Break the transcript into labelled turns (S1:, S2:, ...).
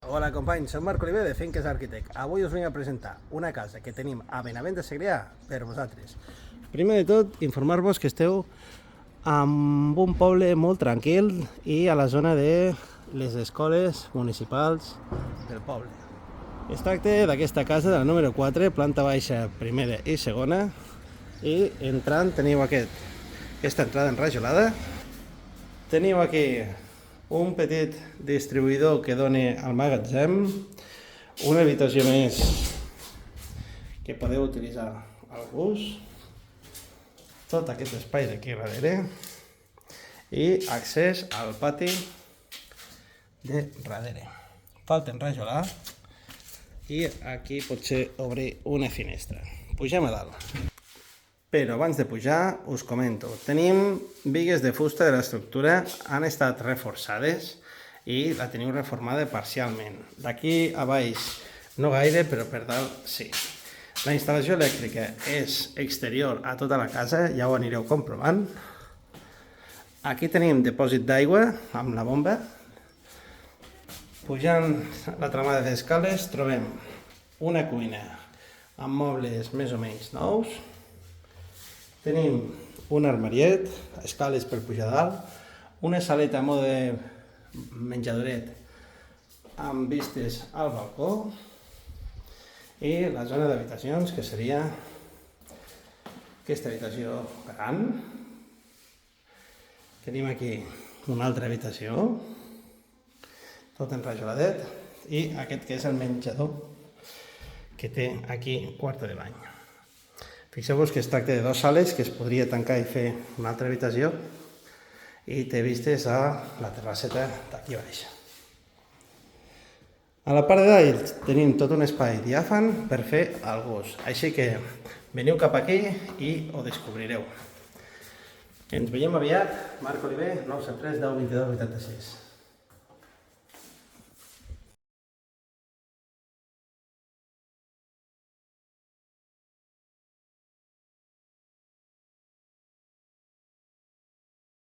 S1: Hola companys, soc Marc Oliver de Finques Arquitect. Avui us vinc a presentar una casa que tenim a Benavent de Segrià per vosaltres. Primer de tot, informar-vos que esteu en un poble molt tranquil i a la zona de les escoles municipals del poble. Es tracta d'aquesta casa de la número 4, planta baixa, primera i segona, i entrant teniu aquesta entrada enrajolada. Teniu aquí un petit distribuïdor que dona al magatzem, una habitació més que podeu utilitzar al gust, tot aquest espai d'aquí darrere i accés al pati de darrere. Falta enrajolar i aquí potser obrir una finestra. Pugem a dalt. Però abans de pujar us comento, tenim bigues de fusta de l'estructura, han estat reforçades i la teniu reformada parcialment. D'aquí a baix no gaire, però per dalt sí. La instal·lació elèctrica és exterior a tota la casa, ja ho anireu comprovant. Aquí tenim dipòsit d'aigua amb la bomba. Pujant la tramada d'escales trobem una cuina amb mobles més o menys nous. Tenim un armariet, escales per pujar dalt, una saleta a mode de menjadoret amb vistes al balcó i la zona d'habitacions, que seria aquesta habitació gran. Tenim aquí una altra habitació, tot enrajoladet, i aquest que és el menjador, que té aquí quarto de bany. Fixeu-vos que es tracta de dues sales que es podria tancar i fer una altra habitació i té vistes a la terrasseta d'aquí baix. A la part de dalt tenim tot un espai diàfan per fer el gust, així que veniu cap aquí i ho descobrireu. Ens veiem aviat. Marc Oliver, 973 10 22 86.